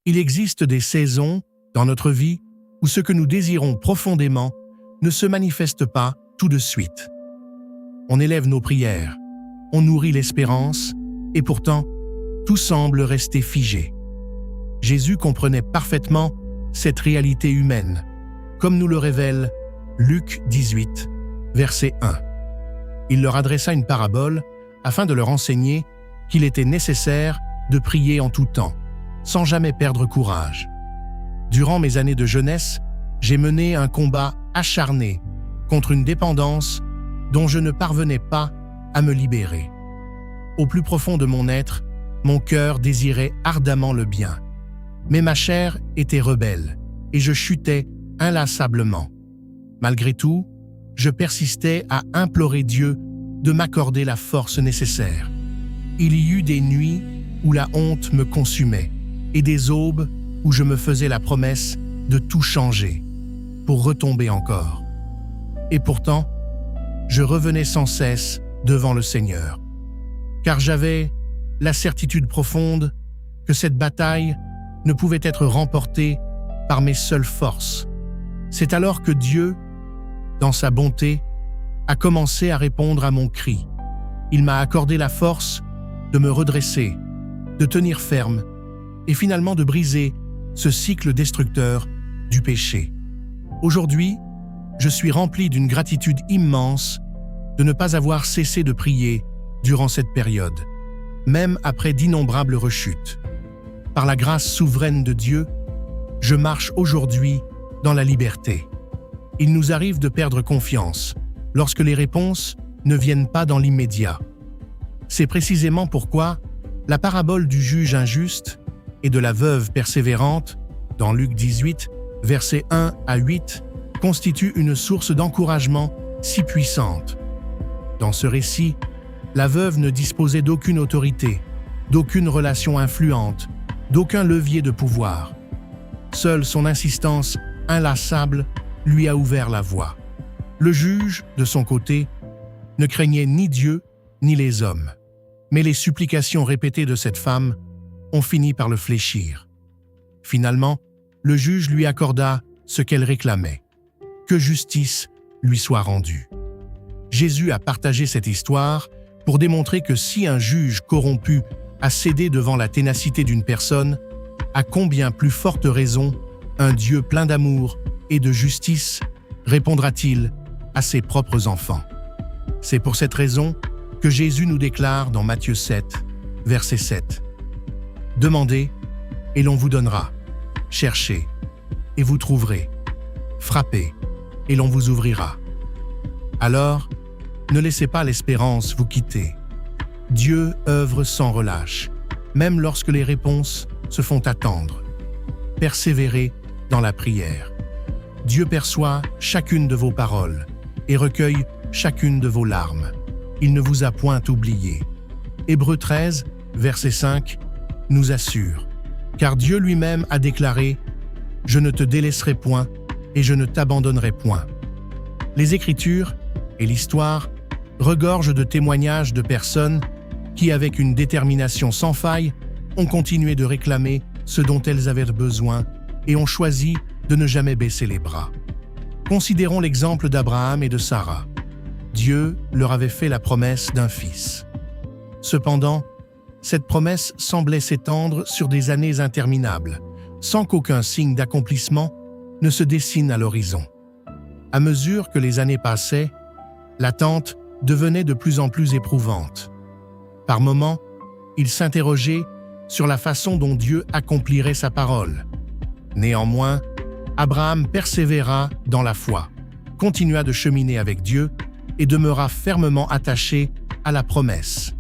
Il existe des saisons dans notre vie où ce que nous désirons profondément ne se manifeste pas tout de suite. On élève nos prières, on nourrit l'espérance, et pourtant, tout semble rester figé. Jésus comprenait parfaitement cette réalité humaine, comme nous le révèle Luc 18, verset 1. Il leur adressa une parabole afin de leur enseigner qu'il était nécessaire de prier en tout temps, sans jamais perdre courage. Durant mes années de jeunesse, j'ai mené un combat acharné contre une dépendance dont je ne parvenais pas à me libérer. Au plus profond de mon être, mon cœur désirait ardemment le bien. Mais ma chair était rebelle et je chutais inlassablement. Malgré tout, je persistais à implorer Dieu de m'accorder la force nécessaire. Il y eut des nuits où la honte me consumait et des aubes où je me faisais la promesse de tout changer pour retomber encore. Et pourtant, je revenais sans cesse devant le Seigneur, car j'avais la certitude profonde que cette bataille ne pouvait être remportée par mes seules forces. C'est alors que Dieu, dans sa bonté, a commencé à répondre à mon cri. Il m'a accordé la force de me redresser, de tenir ferme et finalement de briser ce cycle destructeur du péché. Aujourd'hui, je suis rempli d'une gratitude immense de ne pas avoir cessé de prier durant cette période, même après d'innombrables rechutes. Par la grâce souveraine de Dieu, je marche aujourd'hui dans la liberté. Il nous arrive de perdre confiance lorsque les réponses ne viennent pas dans l'immédiat. C'est précisément pourquoi la parabole du juge injuste et de la veuve persévérante, dans Luc 18, versets 1 à 8, constitue une source d'encouragement si puissante. Dans ce récit, la veuve ne disposait d'aucune autorité, d'aucune relation influente, d'aucun levier de pouvoir. Seule son insistance inlassable lui a ouvert la voie. Le juge, de son côté, ne craignait ni Dieu ni les hommes. Mais les supplications répétées de cette femme ont fini par le fléchir. Finalement, le juge lui accorda ce qu'elle réclamait, que justice lui soit rendue. Jésus a partagé cette histoire pour démontrer que si un juge corrompu a cédé devant la ténacité d'une personne, à combien plus forte raison un Dieu plein d'amour et de justice répondra-t-il à ses propres enfants. C'est pour cette raison que Jésus nous déclare dans Matthieu 7, verset 7. « Demandez, et l'on vous donnera. Cherchez, et vous trouverez. Frappez, et l'on vous ouvrira. » Alors, ne laissez pas l'espérance vous quitter. Dieu œuvre sans relâche, même lorsque les réponses se font attendre. Persévérez dans la prière. Dieu perçoit chacune de vos paroles et recueille chacune de vos larmes. Il ne vous a point oublié. Hébreux 13, verset 5, nous assure, car Dieu lui-même a déclaré « Je ne te délaisserai point et je ne t'abandonnerai point ». Les Écritures et l'histoire regorgent de témoignages de personnes qui, avec une détermination sans faille, ont continué de réclamer ce dont elles avaient besoin et ont choisi de ne jamais baisser les bras. Considérons l'exemple d'Abraham et de Sarah. Dieu leur avait fait la promesse d'un fils. Cependant, cette promesse semblait s'étendre sur des années interminables, sans qu'aucun signe d'accomplissement ne se dessine à l'horizon. À mesure que les années passaient, l'attente devenait de plus en plus éprouvante. Par moments, il s'interrogeait sur la façon dont Dieu accomplirait sa parole. Néanmoins, Abraham persévéra dans la foi, continua de cheminer avec Dieu et demeura fermement attaché à la promesse.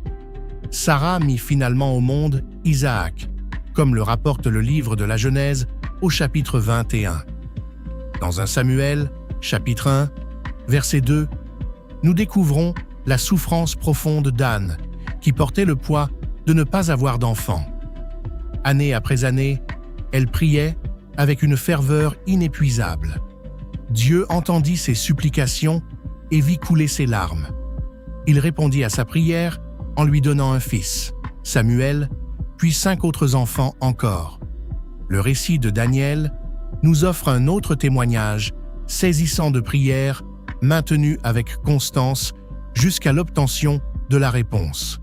Sarah mit finalement au monde Isaac, comme le rapporte le livre de la Genèse au chapitre 21. Dans 1 Samuel, chapitre 1, verset 2, nous découvrons la souffrance profonde d'Anne, qui portait le poids de ne pas avoir d'enfant. Année après année, elle priait avec une ferveur inépuisable. Dieu entendit ses supplications et vit couler ses larmes. Il répondit à sa prière en lui donnant un fils, Samuel, puis 5 autres enfants encore. Le récit de Daniel nous offre un autre témoignage saisissant de prières maintenues avec constance jusqu'à l'obtention de la réponse.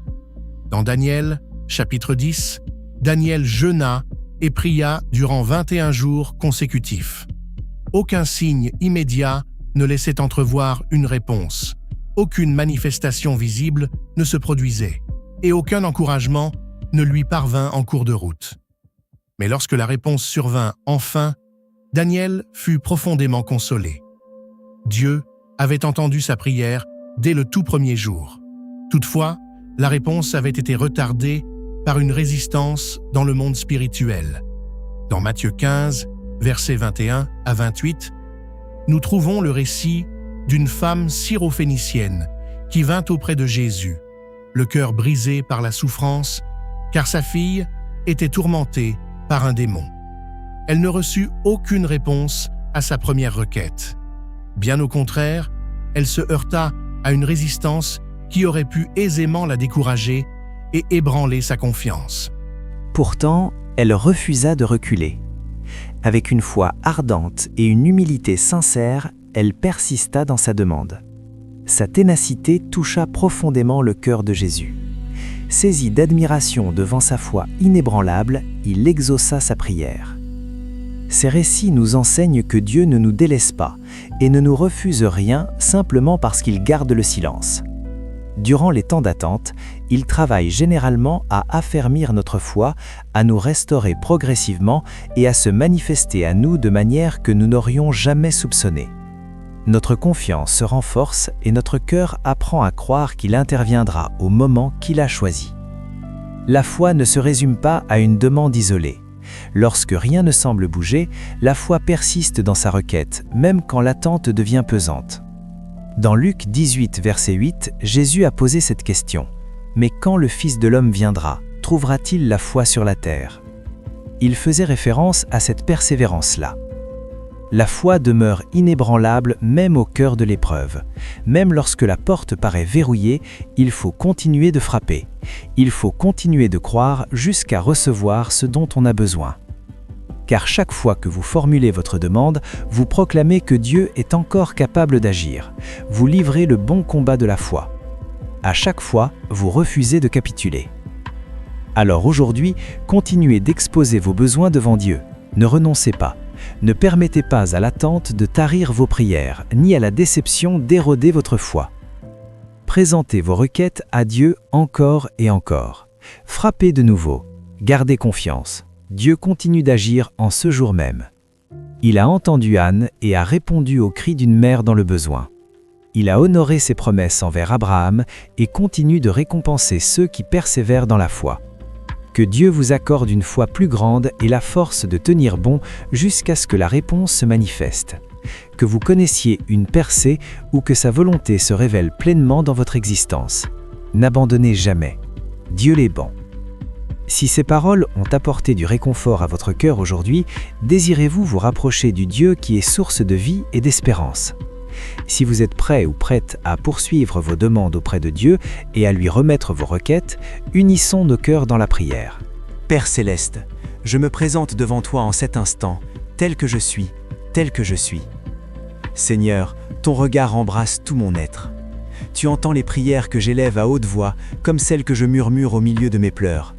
Dans Daniel, chapitre 10, Daniel jeûna et pria durant 21 jours consécutifs. Aucun signe immédiat ne laissait entrevoir une réponse. Aucune manifestation visible ne se produisait et aucun encouragement ne lui parvint en cours de route. Mais lorsque la réponse survint enfin, Daniel fut profondément consolé. Dieu avait entendu sa prière dès le tout premier jour. Toutefois, la réponse avait été retardée par une résistance dans le monde spirituel. Dans Matthieu 15, versets 21 à 28, nous trouvons le récit d'une femme syrophénicienne qui vint auprès de Jésus, le cœur brisé par la souffrance, car sa fille était tourmentée par un démon. Elle ne reçut aucune réponse à sa première requête. Bien au contraire, elle se heurta à une résistance qui aurait pu aisément la décourager et ébranler sa confiance. Pourtant, elle refusa de reculer. Avec une foi ardente et une humilité sincère, elle persista dans sa demande. Sa ténacité toucha profondément le cœur de Jésus. Saisi d'admiration devant sa foi inébranlable, il exauça sa prière. Ces récits nous enseignent que Dieu ne nous délaisse pas et ne nous refuse rien simplement parce qu'il garde le silence. Durant les temps d'attente, il travaille généralement à affermir notre foi, à nous restaurer progressivement et à se manifester à nous de manière que nous n'aurions jamais soupçonnée. Notre confiance se renforce et notre cœur apprend à croire qu'il interviendra au moment qu'il a choisi. La foi ne se résume pas à une demande isolée. Lorsque rien ne semble bouger, la foi persiste dans sa requête, même quand l'attente devient pesante. Dans Luc 18, verset 8, Jésus a posé cette question. « Mais quand le Fils de l'homme viendra, trouvera-t-il la foi sur la terre ?» Il faisait référence à cette persévérance-là. La foi demeure inébranlable même au cœur de l'épreuve. Même lorsque la porte paraît verrouillée, il faut continuer de frapper. Il faut continuer de croire jusqu'à recevoir ce dont on a besoin. Car chaque fois que vous formulez votre demande, vous proclamez que Dieu est encore capable d'agir. Vous livrez le bon combat de la foi. À chaque fois, vous refusez de capituler. Alors aujourd'hui, continuez d'exposer vos besoins devant Dieu. Ne renoncez pas. Ne permettez pas à l'attente de tarir vos prières, ni à la déception d'éroder votre foi. Présentez vos requêtes à Dieu encore et encore. Frappez de nouveau. Gardez confiance. Dieu continue d'agir en ce jour même. Il a entendu Anne et a répondu au cri d'une mère dans le besoin. Il a honoré ses promesses envers Abraham et continue de récompenser ceux qui persévèrent dans la foi. Que Dieu vous accorde une foi plus grande et la force de tenir bon jusqu'à ce que la réponse se manifeste. Que vous connaissiez une percée ou que sa volonté se révèle pleinement dans votre existence. N'abandonnez jamais. Dieu l'est bon. Si ces paroles ont apporté du réconfort à votre cœur aujourd'hui, désirez-vous vous rapprocher du Dieu qui est source de vie et d'espérance? Si vous êtes prêt ou prête à poursuivre vos demandes auprès de Dieu et à lui remettre vos requêtes, unissons nos cœurs dans la prière. Père céleste, je me présente devant toi en cet instant, tel que je suis, tel que je suis. Seigneur, ton regard embrasse tout mon être. Tu entends les prières que j'élève à haute voix, comme celles que je murmure au milieu de mes pleurs.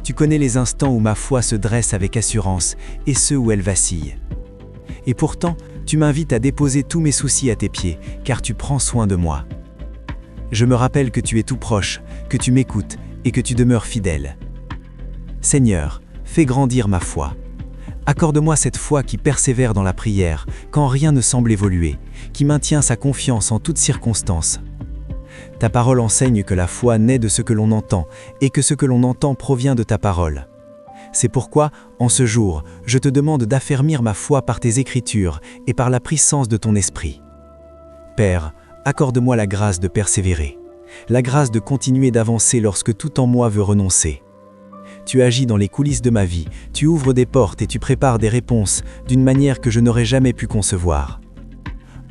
Tu connais les instants où ma foi se dresse avec assurance et ceux où elle vacille. Et pourtant, tu m'invites à déposer tous mes soucis à tes pieds, car tu prends soin de moi. Je me rappelle que tu es tout proche, que tu m'écoutes et que tu demeures fidèle. Seigneur, fais grandir ma foi. Accorde-moi cette foi qui persévère dans la prière, quand rien ne semble évoluer, qui maintient sa confiance en toutes circonstances. Ta parole enseigne que la foi naît de ce que l'on entend, et que ce que l'on entend provient de ta parole. C'est pourquoi, en ce jour, je te demande d'affermir ma foi par tes écritures et par la puissance de ton esprit. Père, accorde-moi la grâce de persévérer, la grâce de continuer d'avancer lorsque tout en moi veut renoncer. Tu agis dans les coulisses de ma vie, tu ouvres des portes et tu prépares des réponses d'une manière que je n'aurais jamais pu concevoir.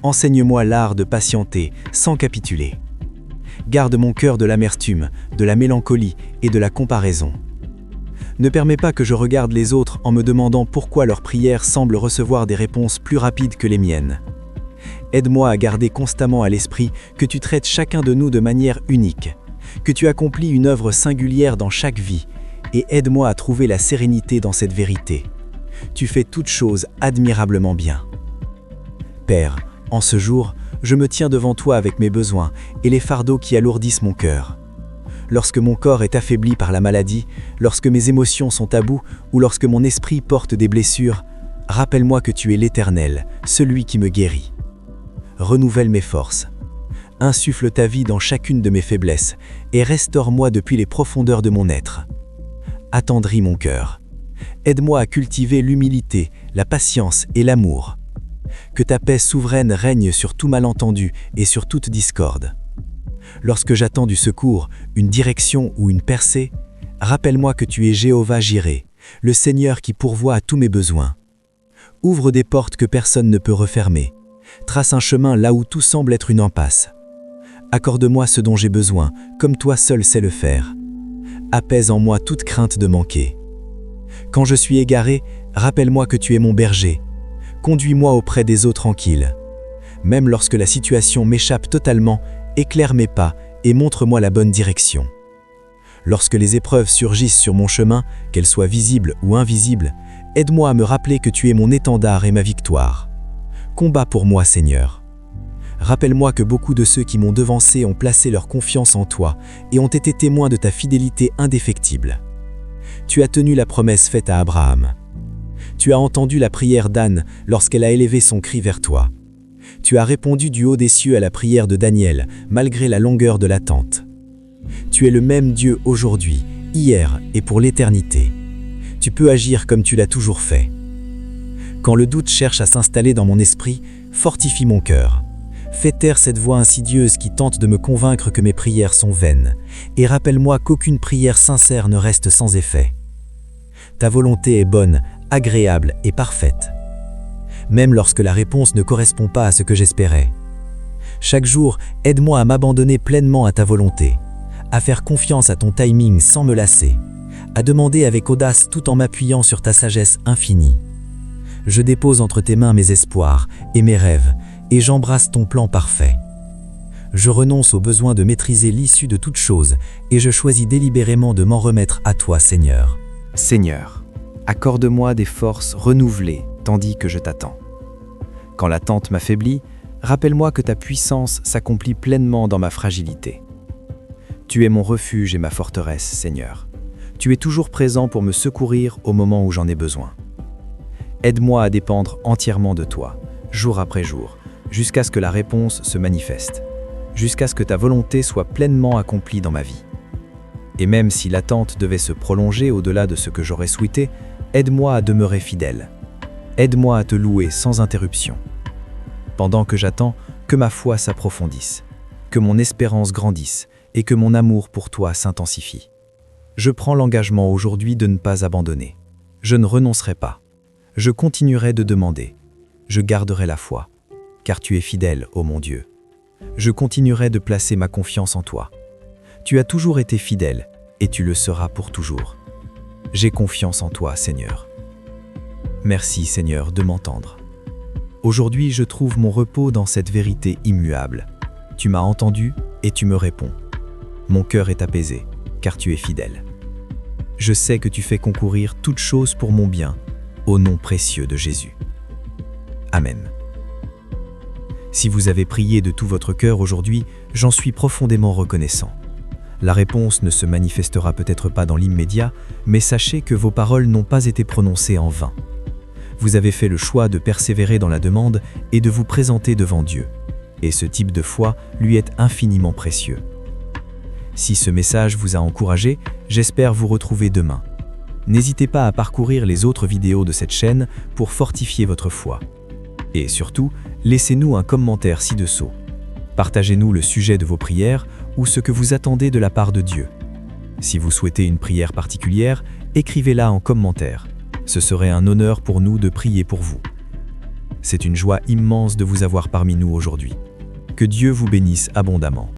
Enseigne-moi l'art de patienter sans capituler. Garde mon cœur de l'amertume, de la mélancolie et de la comparaison. Ne permets pas que je regarde les autres en me demandant pourquoi leurs prières semblent recevoir des réponses plus rapides que les miennes. Aide-moi à garder constamment à l'esprit que tu traites chacun de nous de manière unique, que tu accomplis une œuvre singulière dans chaque vie, et aide-moi à trouver la sérénité dans cette vérité. Tu fais toutes choses admirablement bien. Père, en ce jour, je me tiens devant toi avec mes besoins et les fardeaux qui alourdissent mon cœur. Lorsque mon corps est affaibli par la maladie, lorsque mes émotions sont à bout ou lorsque mon esprit porte des blessures, rappelle-moi que tu es l'Éternel, celui qui me guérit. Renouvelle mes forces. Insuffle ta vie dans chacune de mes faiblesses et restaure-moi depuis les profondeurs de mon être. Attendris mon cœur. Aide-moi à cultiver l'humilité, la patience et l'amour. Que ta paix souveraine règne sur tout malentendu et sur toute discorde. Lorsque j'attends du secours, une direction ou une percée, rappelle-moi que tu es Jéhovah Jireh, le Seigneur qui pourvoit à tous mes besoins. Ouvre des portes que personne ne peut refermer. Trace un chemin là où tout semble être une impasse. Accorde-moi ce dont j'ai besoin, comme toi seul sais le faire. Apaise en moi toute crainte de manquer. Quand je suis égaré, rappelle-moi que tu es mon berger. Conduis-moi auprès des eaux tranquilles. Même lorsque la situation m'échappe totalement, éclaire mes pas et montre-moi la bonne direction. Lorsque les épreuves surgissent sur mon chemin, qu'elles soient visibles ou invisibles, aide-moi à me rappeler que tu es mon étendard et ma victoire. Combat pour moi, Seigneur. Rappelle-moi que beaucoup de ceux qui m'ont devancé ont placé leur confiance en toi et ont été témoins de ta fidélité indéfectible. Tu as tenu la promesse faite à Abraham. Tu as entendu la prière d'Anne lorsqu'elle a élevé son cri vers toi. Tu as répondu du haut des cieux à la prière de Daniel, malgré la longueur de l'attente. Tu es le même Dieu aujourd'hui, hier et pour l'éternité. Tu peux agir comme tu l'as toujours fait. Quand le doute cherche à s'installer dans mon esprit, fortifie mon cœur. Fais taire cette voix insidieuse qui tente de me convaincre que mes prières sont vaines, et rappelle-moi qu'aucune prière sincère ne reste sans effet. Ta volonté est bonne, agréable et parfaite. Même lorsque la réponse ne correspond pas à ce que j'espérais. Chaque jour, aide-moi à m'abandonner pleinement à ta volonté, à faire confiance à ton timing sans me lasser, à demander avec audace tout en m'appuyant sur ta sagesse infinie. Je dépose entre tes mains mes espoirs et mes rêves, et j'embrasse ton plan parfait. Je renonce au besoin de maîtriser l'issue de toute chose, et je choisis délibérément de m'en remettre à toi, Seigneur. Seigneur, accorde-moi des forces renouvelées tandis que je t'attends. Quand l'attente m'affaiblit, rappelle-moi que ta puissance s'accomplit pleinement dans ma fragilité. Tu es mon refuge et ma forteresse, Seigneur. Tu es toujours présent pour me secourir au moment où j'en ai besoin. Aide-moi à dépendre entièrement de toi, jour après jour, jusqu'à ce que la réponse se manifeste, jusqu'à ce que ta volonté soit pleinement accomplie dans ma vie. Et même si l'attente devait se prolonger au-delà de ce que j'aurais souhaité, aide-moi à demeurer fidèle. Aide-moi à te louer sans interruption. Pendant que j'attends, que ma foi s'approfondisse, que mon espérance grandisse et que mon amour pour toi s'intensifie. Je prends l'engagement aujourd'hui de ne pas abandonner. Je ne renoncerai pas. Je continuerai de demander. Je garderai la foi, car tu es fidèle, ô mon Dieu. Je continuerai de placer ma confiance en toi. Tu as toujours été fidèle et tu le seras pour toujours. J'ai confiance en toi, Seigneur. Merci, Seigneur, de m'entendre. Aujourd'hui, je trouve mon repos dans cette vérité immuable. Tu m'as entendu et tu me réponds. Mon cœur est apaisé, car tu es fidèle. Je sais que tu fais concourir toutes choses pour mon bien, au nom précieux de Jésus. Amen. Si vous avez prié de tout votre cœur aujourd'hui, j'en suis profondément reconnaissant. La réponse ne se manifestera peut-être pas dans l'immédiat, mais sachez que vos paroles n'ont pas été prononcées en vain. Vous avez fait le choix de persévérer dans la demande et de vous présenter devant Dieu. Et ce type de foi lui est infiniment précieux. Si ce message vous a encouragé, j'espère vous retrouver demain. N'hésitez pas à parcourir les autres vidéos de cette chaîne pour fortifier votre foi. Et surtout, laissez-nous un commentaire ci-dessous. Partagez-nous le sujet de vos prières ou ce que vous attendez de la part de Dieu. Si vous souhaitez une prière particulière, écrivez-la en commentaire. Ce serait un honneur pour nous de prier pour vous. C'est une joie immense de vous avoir parmi nous aujourd'hui. Que Dieu vous bénisse abondamment.